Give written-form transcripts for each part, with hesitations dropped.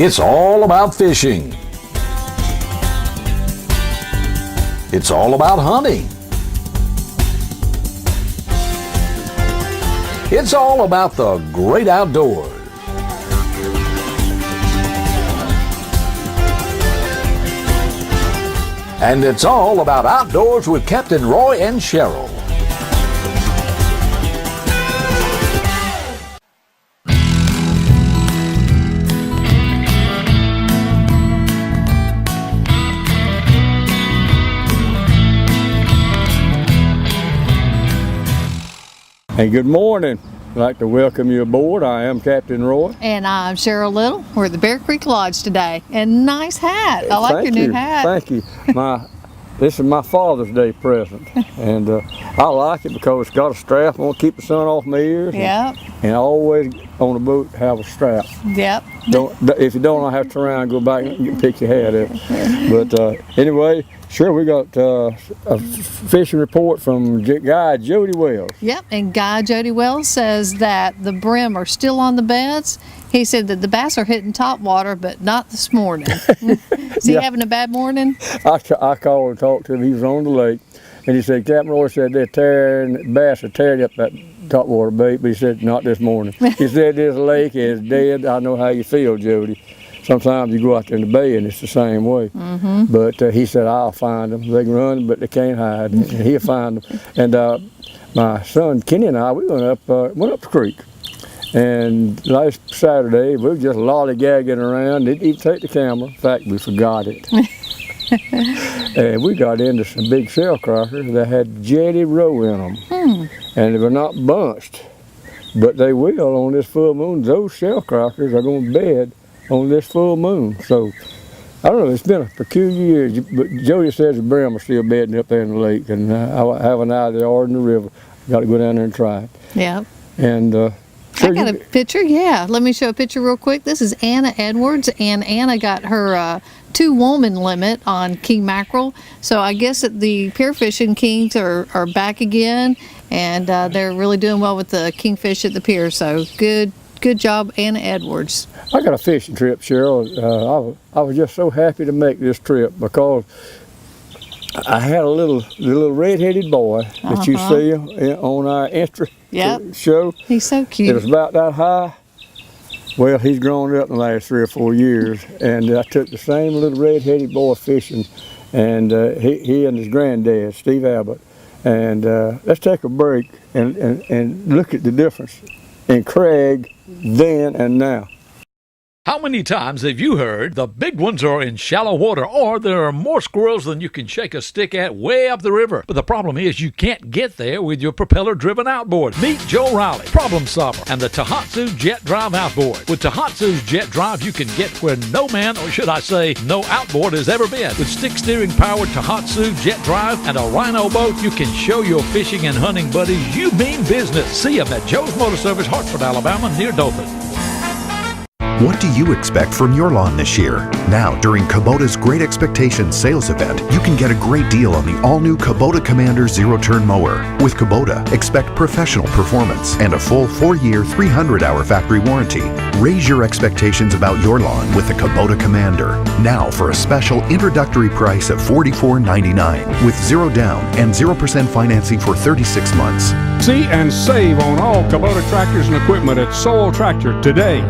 It's all about fishing. It's all about hunting. It's all about the great outdoors. And it's all about outdoors with Captain Roy and Cheryl. Hey, good morning. I'd like to welcome you aboard. I am Captain Roy. And I'm Cheryl Little. We're at the Bear Creek Lodge today. And nice hat. I like your new hat. Thank you. This is my Father's Day present. And I like it because it's got a strap. I want to keep the sun off my ears. Yep. And I always on a boat have a strap. Yep. If you don't, I'll have to turn around and go back and you can pick your hat up. But anyway, sure, we got a fishing report from Guy Jody Wells. Yep, and Guy Jody Wells says that the brim are still on the beds. He said that the bass are hitting top water, but not this morning. Is he having a bad morning? I called and talked to him. He was on the lake, and he said, Captain Roy said bass are tearing up that topwater bait, but he said, not this morning. He said, this lake is dead. I know how you feel, Jody. Sometimes you go out there in the bay and it's the same way. Mm-hmm. But he said, I'll find them. They can run, but they can't hide. And he'll find them. And my son Kenny and I, we went up the creek. And last Saturday, we were just lollygagging around. Didn't even take the camera. In fact, we forgot it. And we got into some big shell crackers that had jetty roe in them. And they were not bunched, but they will on this full moon. Those shell crackers are going to bed on this full moon. So, I don't know, it's been a peculiar year, but Jody says the brim are still bedding up there in the lake, and I have an eye there or in the river. Got to go down there and try it. Yeah. And I got a picture, yeah. Let me show a picture real quick. This is Anna Edwards, and Anna got her 2-woman limit on king mackerel. So I guess that the pier fishing kings are back again, and they're really doing well with the kingfish at the pier. So good job, Anna Edwards. I got a fishing trip, Cheryl. I was just so happy to make this trip because I had the little red-headed boy that you see on our entry show. He's so cute. It was about that high. Well, he's grown up in the last 3 or 4 years, and I took the same little red-headed boy fishing, and he and his granddad, Steve Abbott. And let's take a break and look at the difference in Craig then and now. How many times have you heard the big ones are in shallow water, or there are more squirrels than you can shake a stick at way up the river? But the problem is you can't get there with your propeller-driven outboard. Meet Joe Riley, problem solver, and the Tohatsu Jet Drive outboard. With Tohatsu's Jet Drive, you can get where no man, or should I say, no outboard has ever been. With stick-steering powered Tohatsu Jet Drive and a Rhino boat, you can show your fishing and hunting buddies you mean business. See them at Joe's Motor Service, Hartford, Alabama, near Dothan. What do you expect from your lawn this year? Now, during Kubota's Great Expectations sales event, you can get a great deal on the all-new Kubota Commander zero-turn mower. With Kubota, expect professional performance and a full 4-year, 300-hour factory warranty. Raise your expectations about your lawn with the Kubota Commander. Now for a special introductory price of $44.99 with 0 down and 0% financing for 36 months. See and save on all Kubota tractors and equipment at Soul Tractor today.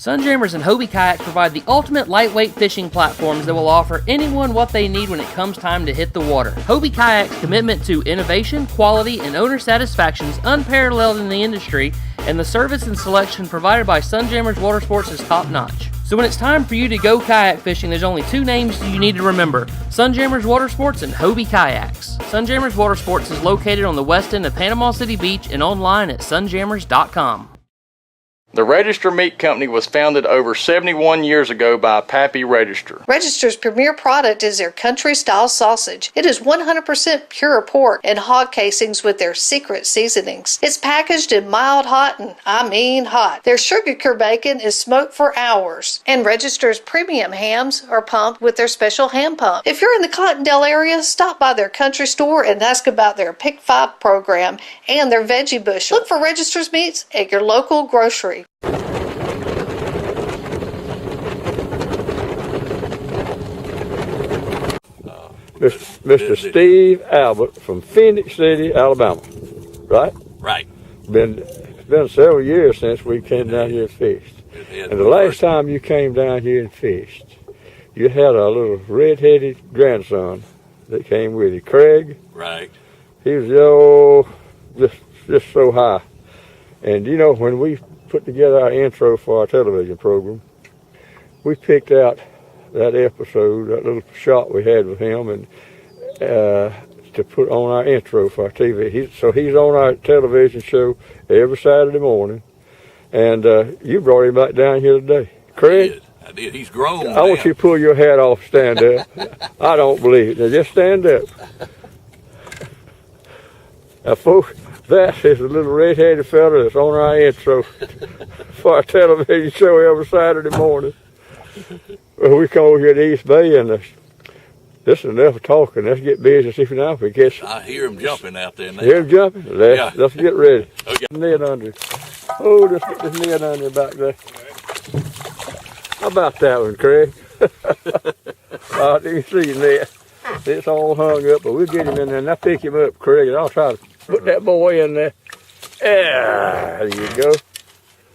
Sunjammers and Hobie Kayaks provide the ultimate lightweight fishing platforms that will offer anyone what they need when it comes time to hit the water. Hobie Kayaks' commitment to innovation, quality, and owner satisfaction is unparalleled in the industry, and the service and selection provided by Sunjammers Watersports is top-notch. So when it's time for you to go kayak fishing, there's only 2 names you need to remember: Sunjammers Watersports and Hobie Kayaks. Sunjammers Watersports is located on the west end of Panama City Beach and online at sunjammers.com. The Register Meat Company was founded over 71 years ago by Pappy Register. Register's premier product is their country-style sausage. It is 100% pure pork and hog casings with their secret seasonings. It's packaged in mild hot, and I mean hot. Their sugar cure bacon is smoked for hours. And Register's premium hams are pumped with their special ham pump. If you're in the Cottondale area, stop by their country store and ask about their Pick 5 program and their veggie bushel. Look for Register's meats at your local grocery. Mr. Steve Albert from Phoenix City, Alabama, right? Right. It's been several years since we came down here and fished. And the last time you came down here and fished, you had a little red-headed grandson that came with you, Craig. Right. He was just so high. And you know, when we put together our intro for our television program, we picked out that episode, that little shot we had with him, and to put on our intro for our TV. So he's on our television show every Saturday morning, and you brought him back down here today. Craig? I did. He's grown. I want you to pull your hat off, stand up. I don't believe it. Now just stand up. Now folks, that is the little red-headed fella that's on our intro for our television show every Saturday morning. Well, we come over here to East Bay, and this is enough of talking. Let's get busy and see if we can catch. I hear him jumping out there now. Hear him jumping? Let's get ready. Okay. Net under. Oh, let's get this net under back there. How about that one, Craig? You see net. It's all hung up, but we'll get him in there. Now pick him up, Craig, and I'll try to put that boy in there. Yeah, there you go.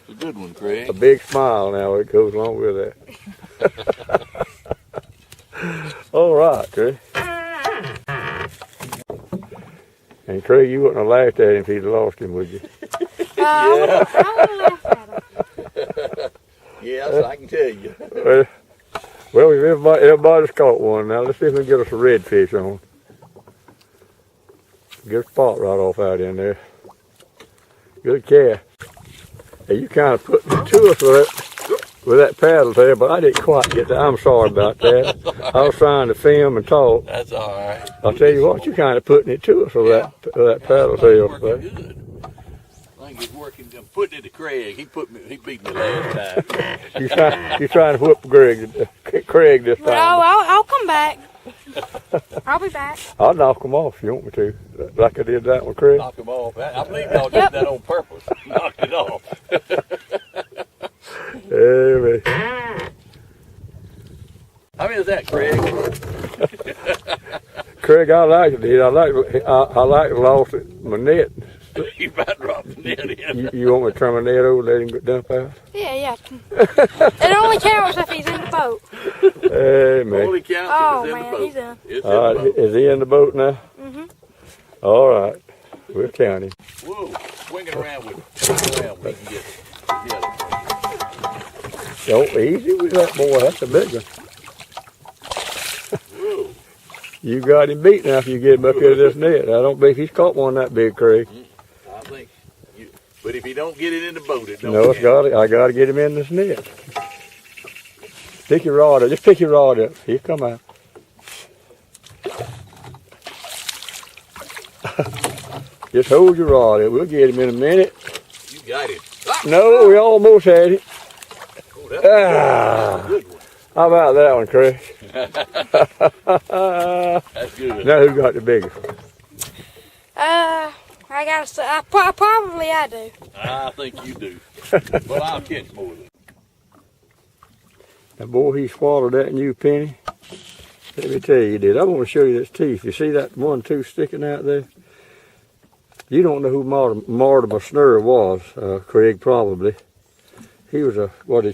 A good one, Craig. A big smile now, it goes along with that. All right, Craig. And Craig, you wouldn't have laughed at him if he'd lost him, would you? I would laugh at him. Yes, I can tell you. Well, everybody's caught one. Now let's see if we can get us a redfish on. Get a spot right off out in there. Good cast. Hey, you kind of put it to us with that paddle there, but I didn't quite get that. I'm sorry about that. I was trying to film and talk. That's all right. I'll tell you what, you kind of putting it to us with that paddle tail. Good. I think it's working. I'm putting it to Craig. He beat me last time. You trying to whip Craig this time? No, I'll come back. I'll be back. I'll knock him off if you want me to, like I did that one, Craig. Knock him off. I believe y'all did that on purpose. Knocked it off. Hey, How many is that, Craig? Craig, I like it. I like lost my net. You about dropped the net in. You want me to turn my net over and let him go dump out? Yeah. It only counts if he's in the boat. Hey, man. Only counts Oh, if it's in man, the boat. he's in. It's in All the right, boat. is he in the boat now? Mm-hmm. All right, we'll count him. Whoa, swing it around with it. We can get it. Oh, easy with that boy. That's a big one. Whoa. You got him beat now if you get him up here to this net. I don't believe he's caught one that big, Craig. I think but if you don't get it in the boat, it don't No, I got to get him in this net. Pick your rod up. Just pick your rod up. He'll come out. Just hold your rod up. We'll get him in a minute. You got it. No, we almost had it. Oh, that's a good one. How about that one, Craig? That's good. Now who got the biggest? I gotta say, probably I do. I think you do. But I'll catch more of it. Now, boy, he swallowed that new penny. Let me tell you, he did. I want to show you this teeth. You see that one tooth sticking out there? You don't know who Mortimer Snurr was, Craig, probably. He was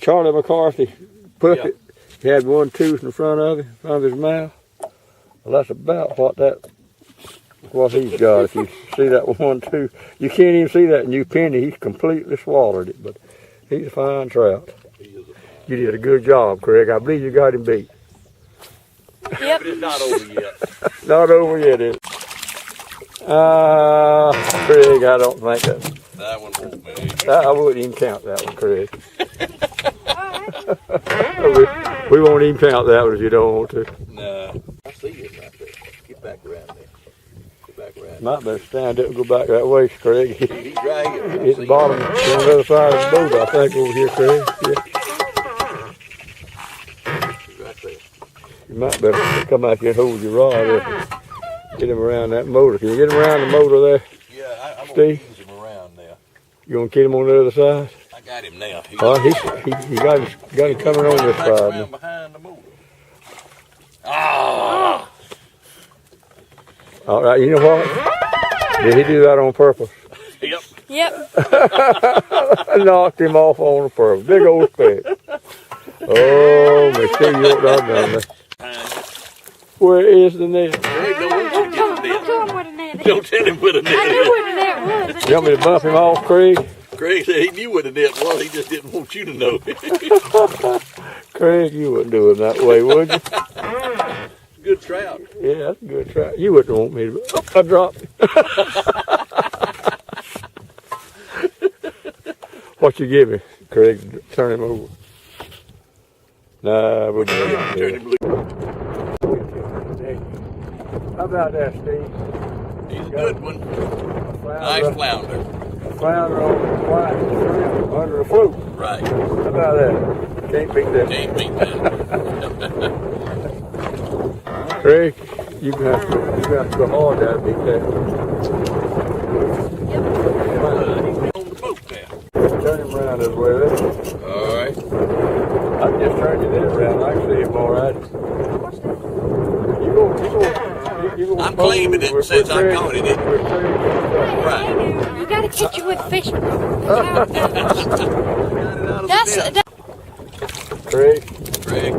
Charlie McCarthy puppet. Yeah. He had one tooth in front of him, in front of his mouth. Well, that's about what he's got. If you see that one tooth, you can't even see that new penny. He's completely swallowed it, but he's a fine trout. You did a good job, Craig. I believe you got him beat. Yep. But it's not over yet. Not over yet, is it? Craig, I don't think that. That one won't be. I wouldn't even count that one, Craig. we won't even count that one if you don't want to. No. I see it right there. Get back around there. Get back around. Might better stand up and go back that way, Craig. He's right here. Hit the bottom on the other side of the boat, I think, over here, Craig. Yeah. He's right there. You might better come out here and hold your rod up. Get him around that motor. Can you get him around the motor there? Yeah, I'm Steve? going to ease him around now. You want to get him on the other side? I got him now. He got him coming on this back side. around behind the motor. Ah! All right, you know what? Did he do that on purpose? Yep. Yep. I knocked him off on purpose. Big old speck. Oh, me see you what I've done there. Where is the net? Craig, don't want you to get the net. Tell him where the net is. Don't tell him where the I net knew is. where the net was. You want me to bump him off, Craig? Craig said he knew where the net was. He just didn't want you to know. Craig, you wouldn't do it that way, would you? Good trout. Yeah, that's a good try. You wouldn't want me to. Oh, I dropped it. What you give me, Craig? Turn him over. Nah, we're not Turn him loose. How about that, Steve? He's a good one. Flounder, Nice flounder. flounder on the white shrimp under a fluke. Right. How about that? Can't beat that. Can't beat that. Craig, you have to go hard to beat that. He's on the boat now. Turn him around this way. There. All right. I just turned it around. I can see him all right. You go. I'm claiming it since I caught it. Right. You gotta catch it with a fishing rod. That's Craig, Craig.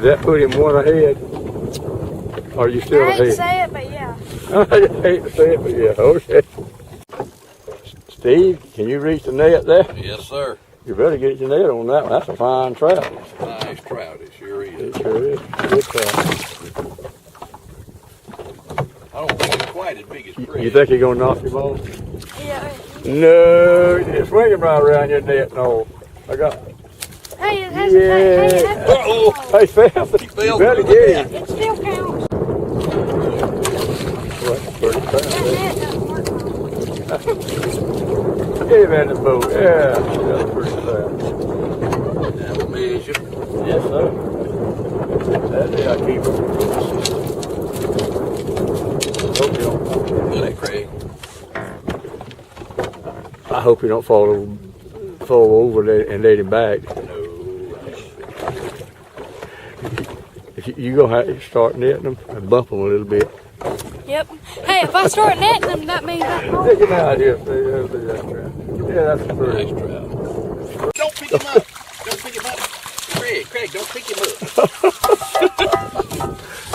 that put him one ahead. Are you still I hate to ahead? say it, but yeah. I hate to say it, but yeah, okay. Steve, can you reach the net there? Yes, sir. You better get your net on that one. That's a fine trout. Nice trout. It sure is. It sure is. Good trout. I don't think it's quite as big as Craig. You think you're going to knock him off? Yeah. No, it's swinging right around your net. No, I got it. Hey, it has hey, Uh-oh. Hey, fell. You fell. better get him. it still counts. Well, pretty That fast. net doesn't work on Get him in the boat. Yeah, that's pretty fast. Now we'll measure. Yes, sir. That's it, I keep him. Hope you don't. Look at Craig. I hope you don't fall over and let him back. No. You're going to have to start netting them and bump them a little bit. Yep. Hey, if I start netting them, that means I can. Take him out here. Yeah, that's a pretty. Nice trout. Don't pick him up. Don't pick him up. Craig, don't pick him up.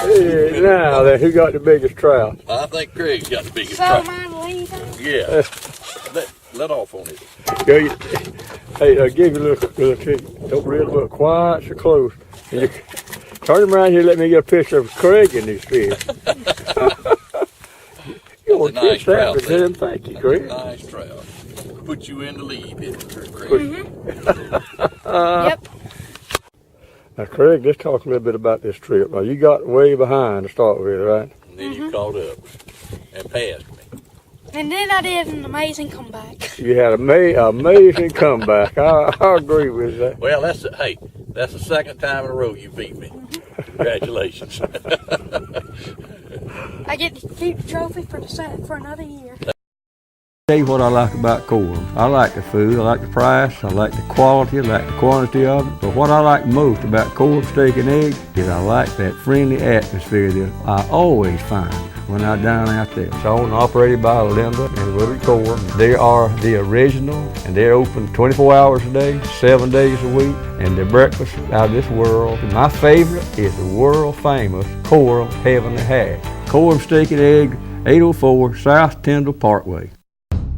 Hey, now then, who got the biggest trout? I think Craig's got the biggest So trout. mine leave. Yeah. Let off on it. Hey, give you a little trick. Don't really look quiet so close. And you turn him around here. Let me get a picture of Craig in these fish. You want to nice kiss that trout, for him? Thank you, Craig. Nice trout. Put you in the lead, didn't it, Craig? Yep. Now, Craig, let's talk a little bit about this trip. Now, you got way behind to start with, right? And then you caught up and passed me. And then I did an amazing comeback. You had an amazing comeback. I agree with that. Well, that's the second time in a row you beat me. Congratulations. I get to keep the trophy for another year. Tell you what I like about Coram. I like the food, I like the price, I like the quality, I like the quantity of it. But what I like most about Coram Steak and Eggs is I like that friendly atmosphere that I always find when I'm down out there. It's owned and operated by Linda and Willie Coram. They are the original, and they're open 24 hours a day, 7 days a week, and their breakfast out of this world. My favorite is the world famous Coram Heavenly Hash. Coram Steak and Eggs, 804 South Tyndall Parkway.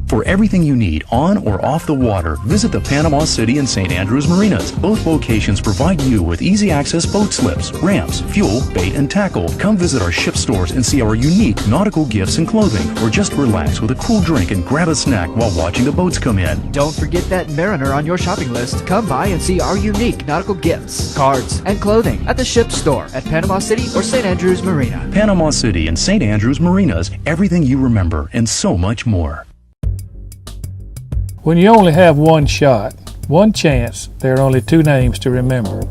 For everything you need on or off the water, visit the Panama City and St. Andrews Marinas. Both locations provide you with easy access boat slips, ramps, fuel, bait, and tackle. Come visit our ship stores and see our unique nautical gifts and clothing, or just relax with a cool drink and grab a snack while watching the boats come in. Don't forget that mariner on your shopping list. Come by and see our unique nautical gifts, cards, and clothing at the ship store at Panama City or St. Andrews Marina. Panama City and St. Andrews Marinas, everything you remember and so much more. When you only have one shot, one chance, there are only two names to remember: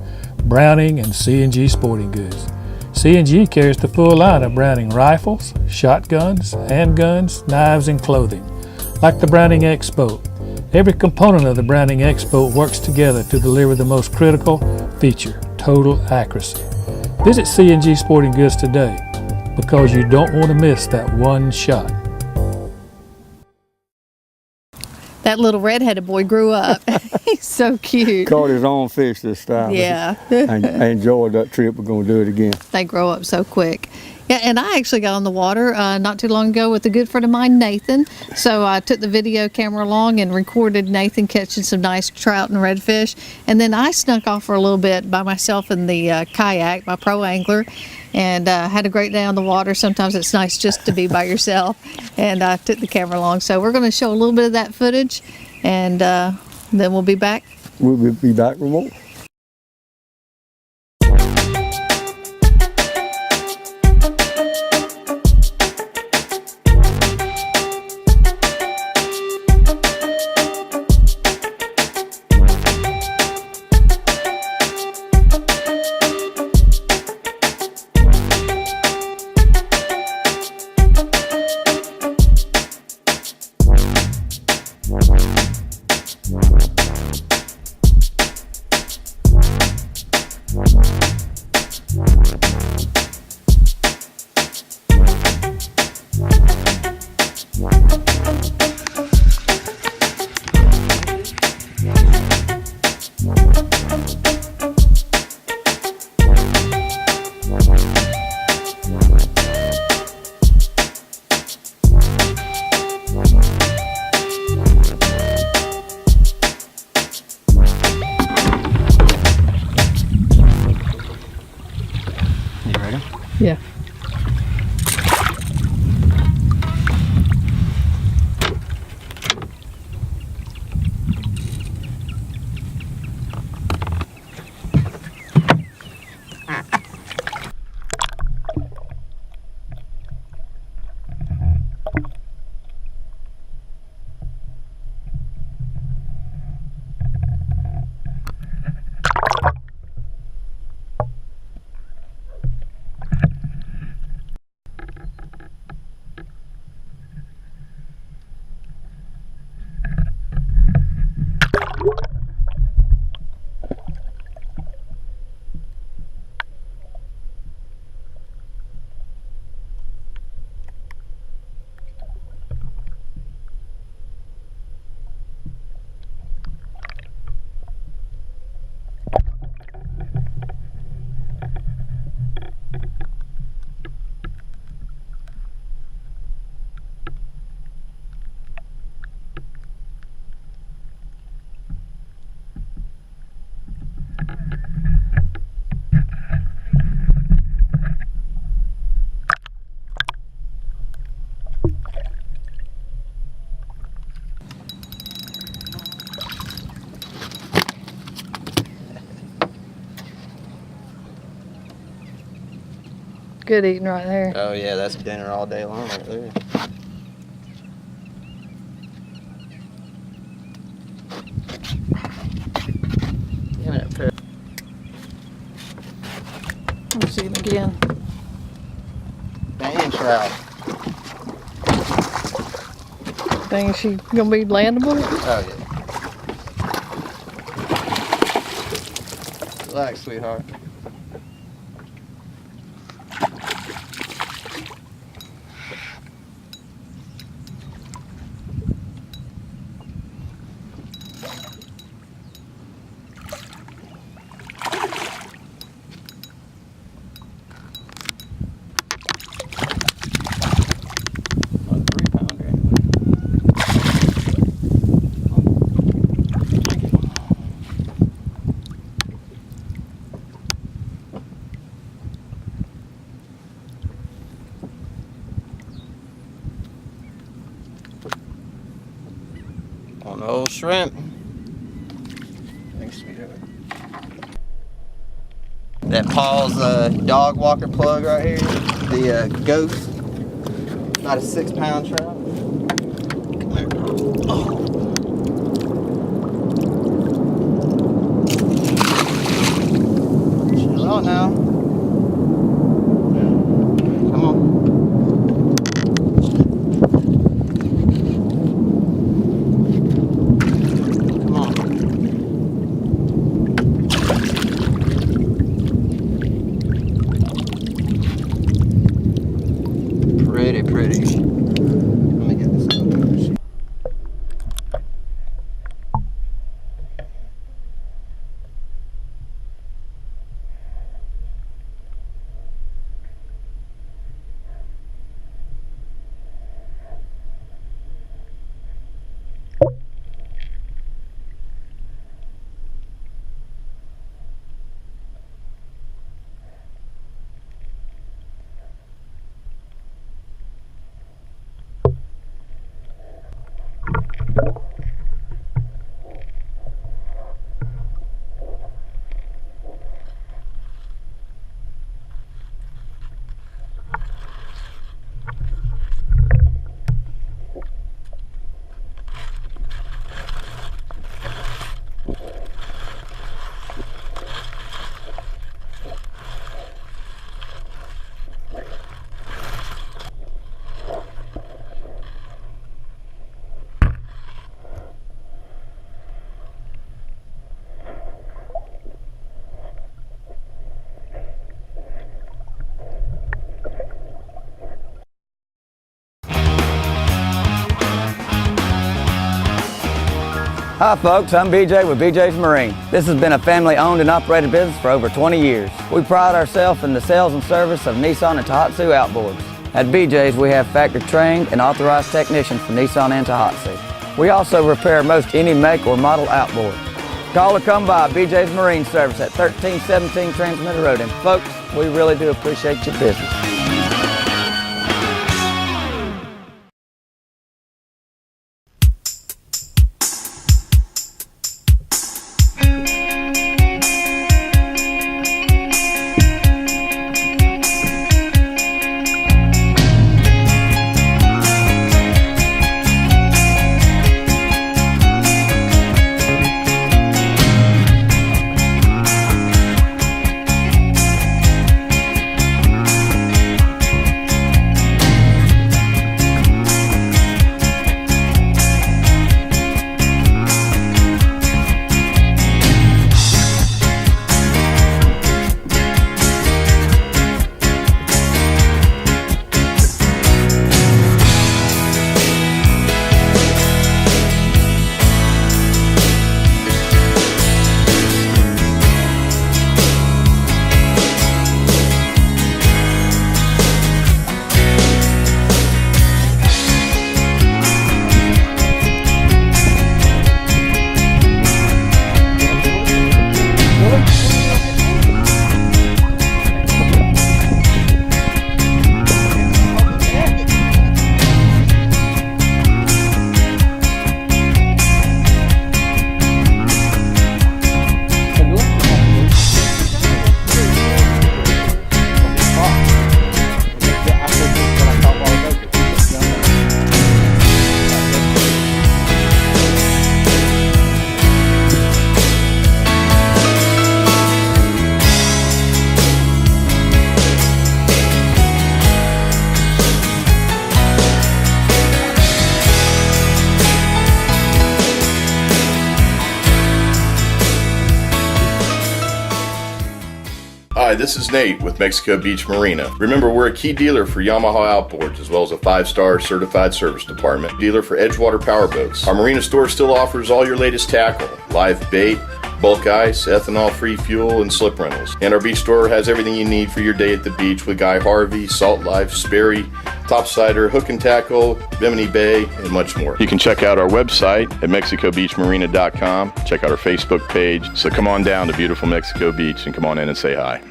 Browning and C&G Sporting Goods. C&G carries the full line of Browning rifles, shotguns, handguns, knives, and clothing. Like the Browning X-Boat, every component of the Browning X-Boat works together to deliver the most critical feature: total accuracy. Visit C&G Sporting Goods today because you don't want to miss that one shot. That little redheaded boy grew up. He's so cute. Caught his own fish this time. Yeah. I enjoyed that trip. We're going to do it again. They grow up so quick. Yeah, and I actually got on the water not too long ago with a good friend of mine, Nathan. So I took the video camera along and recorded Nathan catching some nice trout and redfish. And then I snuck off for a little bit by myself in the kayak, my pro angler, and had a great day on the water. Sometimes it's nice just to be by yourself. And I took the camera along. So we're going to show a little bit of that footage, and then we'll be back. We'll be back with more. Yeah. Good eating right there. Oh yeah, that's dinner all day long right there. Give it up for. Let's see him again. Band trout. Think she gonna be landable? Oh yeah. Relax, sweetheart. On the old shrimp. Thanks, sweetheart. That Paul's dog walker plug right here, the Ghost, about a 6-pound trout. Come here. Oh. Chill out now. Come on. Hi folks, I'm BJ with BJ's Marine. This has been a family-owned and operated business for over 20 years. We pride ourselves in the sales and service of Nissan and Tohatsu outboards. At BJ's, we have factory-trained and authorized technicians for Nissan and Tohatsu. We also repair most any make or model outboard. Call or come by BJ's Marine Service at 1317 Transmitter Road. And folks, we really do appreciate your business. Hi, this is Nate with Mexico Beach Marina. Remember, we're a key dealer for Yamaha outboards as well as a 5-star certified service department. Dealer for Edgewater powerboats. Our marina store still offers all your latest tackle, live bait, bulk ice, ethanol-free fuel, and slip rentals. And our beach store has everything you need for your day at the beach with Guy Harvey, Salt Life, Sperry, Topsider, Hook and Tackle, Bimini Bay, and much more. You can check out our website at mexicobeachmarina.com. Check out our Facebook page. So come on down to beautiful Mexico Beach and come on in and say hi.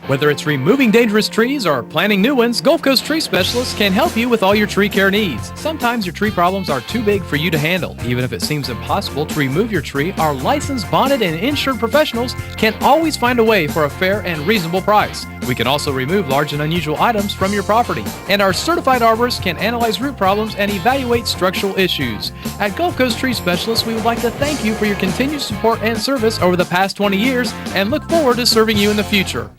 Whether it's removing dangerous trees or planting new ones, Gulf Coast Tree Specialists can help you with all your tree care needs. Sometimes your tree problems are too big for you to handle. Even if it seems impossible to remove your tree, our licensed, bonded, and insured professionals can always find a way for a fair and reasonable price. We can also remove large and unusual items from your property. And our certified arborists can analyze root problems and evaluate structural issues. At Gulf Coast Tree Specialists, we would like to thank you for your continued support and service over the past 20 years and look forward to serving you in the future.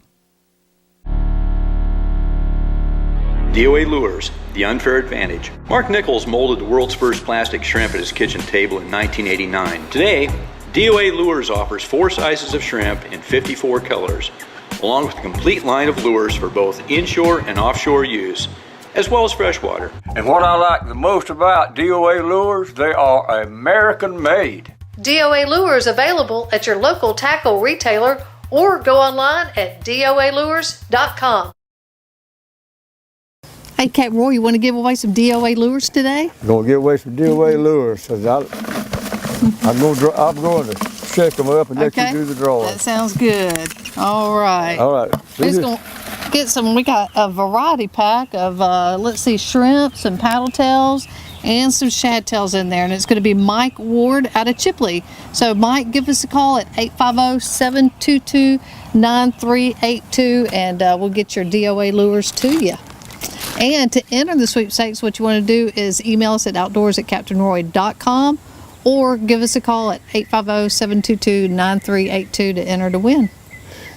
DOA Lures, the unfair advantage. Mark Nichols molded the world's first plastic shrimp at his kitchen table in 1989. Today, DOA Lures offers 4 sizes of shrimp in 54 colors, along with a complete line of lures for both inshore and offshore use, as well as freshwater. And what I like the most about DOA Lures, they are American made. DOA Lures available at your local tackle retailer or go online at doalures.com. Hey, Cap Roy, you want to give away some DOA lures today? I'm going to give away some DOA lures. Cause I'm going to check them up and let you do the drawing. That sounds good. All right. All right. We're just going to get some. We got a variety pack of, let's see, shrimp, some paddle tails, and some shad tails in there. And it's going to be Mike Ward out of Chipley. So, Mike, give us a call at 850-722-9382, and we'll get your DOA lures to you. And to enter the sweepstakes, what you want to do is email us at outdoors@captainroy.com or give us a call at 850-722-9382 to enter to win.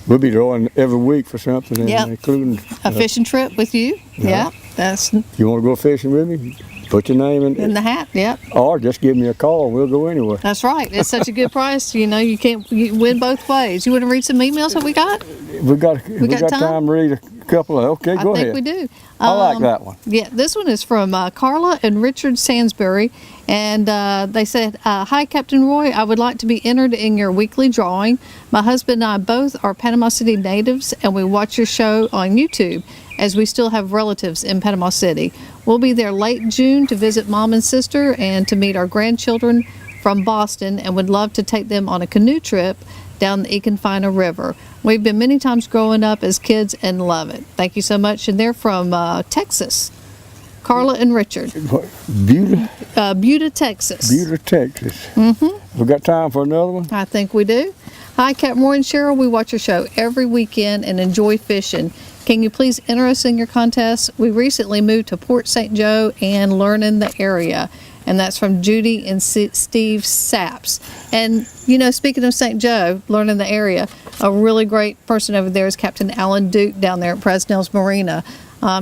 We'll be drawing every week for something, Yep. including a fishing trip with you. Yeah, that's. You want to go fishing with me? Put your name in the hat. Yep. Or just give me a call and we'll go anywhere. That's right. It's such a good price. You know, you win both ways. You want to read some emails that we got? We got time to read a couple of. Okay, go ahead. I think we do. I like that one. Yeah, this one is from Carla and Richard Sansbury, and they said, "Hi, Captain Roy. I would like to be entered in your weekly drawing. My husband and I both are Panama City natives, and we watch your show on YouTube, as we still have relatives in Panama City. We'll be there late June to visit Mom and Sister and to meet our grandchildren from Boston, and would love to take them on a canoe trip down the Econfina River. We've been many times growing up as kids and love it. Thank you so much." And they're from Texas. Carla and Richard. Buda, Texas. Buda, Texas. Mm-hmm. We got time for another one? I think we do. Hi, Captain Roy and Cheryl. We watch your show every weekend and enjoy fishing. Can you please enter us in your contest? We recently moved to Port St. Joe and learning the area. And that's from Judy and Steve Saps. And, you know, speaking of St. Joe, learning the area, a really great person over there is Captain Alan Duke down there at Presnell's Marina.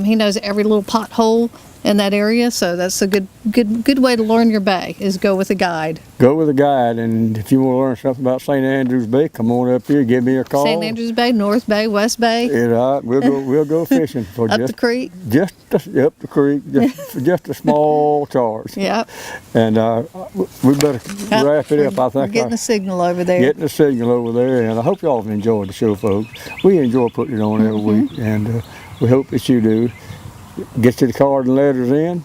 He knows every little pothole in that area, so that's a good way to learn your bay, is go with a guide. Go with a guide, and if you want to learn something about St. Andrews Bay, come on up here, give me a call. St. Andrews Bay, North Bay, West Bay. Yeah, we'll go fishing for up the creek. Up the creek, just a small charge. Yep. And we better wrap it up. I think we're getting a signal over there. Getting a signal over there, and I hope y'all have enjoyed the show, folks. We enjoy putting it on every week, and we hope that you do. Get your card and letters in.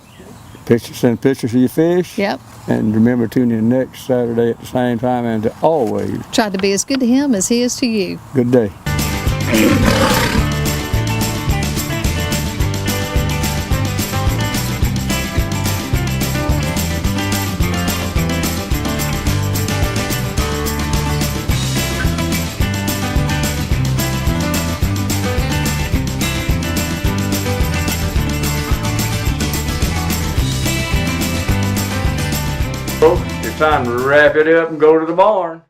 Send pictures of your fish. Yep. And remember, tune in next Saturday at the same time, and to always try to be as good to him as he is to you. Good day. It's time to wrap it up and go to the barn.